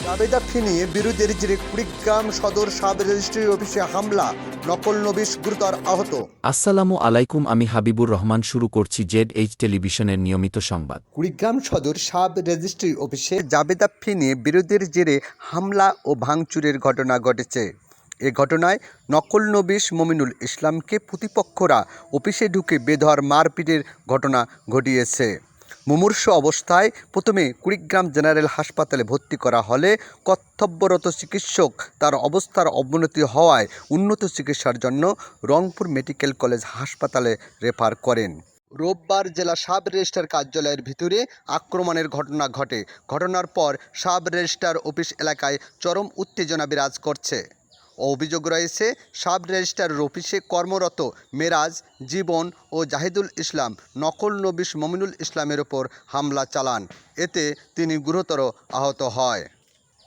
জাবেদা ফি নিয়ে বিরোধের জেরে কুড়িগ্রাম সদর সাব রেজিস্ট্রি অফিসে হামলা, নকল নবিশ গুরুতর আহত। আসসালামু আলাইকুম, আমি হাবিবুর রহমান। শুরু করছি ZH টেলিভিশনের নিয়মিত সংবাদ। কুড়িগ্রাম সদর সাব রেজিস্ট্রি অফিসে জাবেদা ফি নিয়ে বিরোধের জেরে হামলা ও ভাঙচুরের ঘটনা ঘটেছে। এ ঘটনায় নকল নবিশ মমিনুল ইসলামকে প্রতিপক্ষরা অফিসে ঢুকে বেধড় মারপিটের ঘটনা ঘটিয়েছে। মুমূর্ষ অবস্থায় প্রথমে কুড়িগ্রাম জেনারেল হাসপাতালে ভর্তি করা হলে কর্তব্যরত চিকিৎসক তার অবস্থার অবনতি হওয়ায় উন্নত চিকিৎসার জন্য রংপুর মেডিকেল কলেজ হাসপাতালে রেফার করেন। রোববার জেলা সাব রেজিস্ট্রার কার্যালয়ের ভিতরে আক্রমণের ঘটনা ঘটে। ঘটনার পর সাব রেজিস্ট্রার অফিস এলাকায় চরম উত্তেজনা বিরাজ করছে। অভিযোগ রয়েছে, সাব রেজিস্ট্রার অফিসে কর্মরত মেরাজ, জীবন ও জাহিদুল ইসলাম নকল নবিশ মমিনুল ইসলামের ওপর হামলা চালান। এতে তিনি গুরুতর আহত হয়।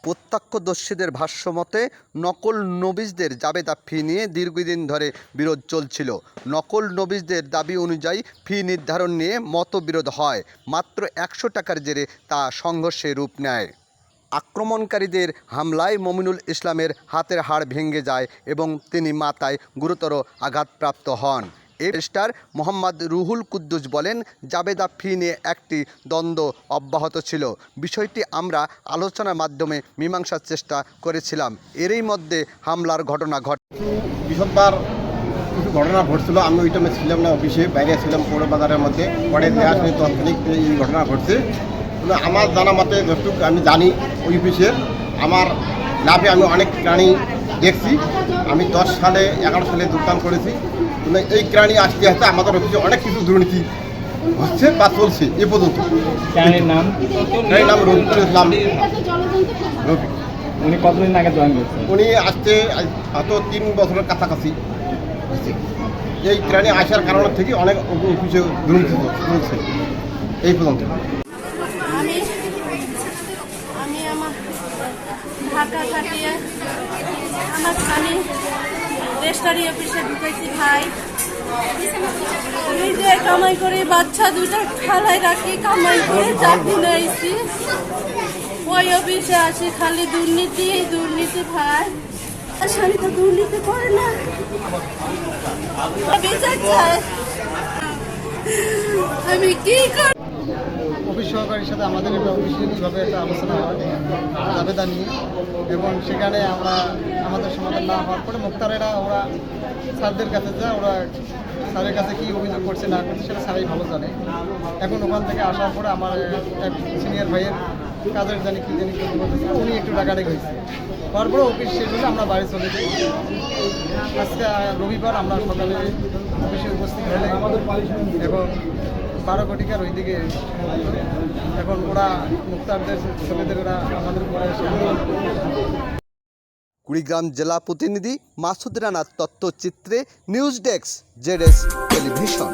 প্রত্যক্ষদর্শীদের ভাষ্যমতে নকল নবিশদের জাবেদা ফি নিয়ে দীর্ঘদিন ধরে বিরোধ চলছিল। নকল নবিশদের দাবি অনুযায়ী ফি নির্ধারণ নিয়ে মতবিরোধ হয়। মাত্র 100 টাকার জেরে তা সংঘর্ষে রূপ নেয়। আক্রমণকারীদের হামলায় মমিনুল ইসলামের হাতের হাড় ভেঙে যায় এবং তিনি মাথায় গুরুতর আঘাতপ্রাপ্ত হন। রেজিস্ট্রার মোহাম্মদ রুহুল কুদ্দুস বলেন, জাবেদা ফি নিয়ে একটি দ্বন্দ্ব অব্যাহত ছিল। বিষয়টি আমরা আলোচনার মাধ্যমে মীমাংসার চেষ্টা করেছিলাম। এরই মধ্যে হামলার ঘটনা ঘটে। বৃহস্পতিবার কিছু ঘটনা ঘটছিল, আমি ওই টাইমে ছিলাম না, অফিসে বাইরে ছিলাম পৌর বাজারের মধ্যে। পরে দেওয়া শুনে তাৎক্ষণিক এই ঘটনা ঘটছে। কিন্তু আমার জানা মতে যতটুকু আমি জানি, ওই অফিসের আমার লাভে আমি অনেক প্রাণী দেখছি। আমি 10 সালে 11 সালে যোগদান করেছি। কিন্তু এই প্রাণী আসতে আসতে আমাদের অফিসে অনেক কিছু দুর্নীতি হচ্ছে বা চলছে এ পর্যন্ত। প্রাণীর নাম রফিকুল ইসলাম। রফিক উনি কতদিন আগে জয়েন করছেন? উনি আসতে হয়তো 3 বছরের কাছাকাছি। এই প্রাণী আসার কারণ থেকে অনেক অফিসে দুর্নীতি চলছে এই পর্যন্ত। আমি আমার ঢাকা কাটিয়ে আমি রেজিস্ট্রারি অফিসে ঢুকেছি ভাই। নিজে কামাই করে বাচ্চা দুটো খেলায় রাখি, কামাই করে চাকরি নিয়েছি। ওই অফিসে আসি খালি দুর্নীতি ভাই। শাড়ি তো দুর্নীতি করে না, বিচার চাই। আমি কি করি? অফিস সহকারীর সাথে আমাদের একটা অফিসিয়ালিভাবে একটা আলোচনা হয় জাবেদা নিয়ে, এবং সেখানে আমরা আমাদের সমাধান না হওয়ার পরে মুক্তারেরা ওরা স্যারদের কাছে যায়। ওরা স্যারের কাছে কী অভিযোগ করছে না করছে সেটা স্যারাই ভালো জানে। এখন ওখান থেকে আসার পরে আমার এক সিনিয়র ভাইয়ের কাজের জানি কী জানি বলতেছে, উনি একটু ডাকাডাকি হয়েছে। তারপরে অফিস শেষ হলে আমরা বাড়ি চলে যাই। আজকে রবিবার আমরা সকালে অফিসে উপস্থিত হলে এবং 12 কোটিকার ওইদিকে এখন ওরা মুক্তারদের ছেলেদের ওরা আমাদের উপরে এসে। কুড়িগ্রাম জেলা প্রতিনিধি মাসুদ রানার তথ্যচিত্রে নিউজ ডেস্ক ZH টেলিভিশন।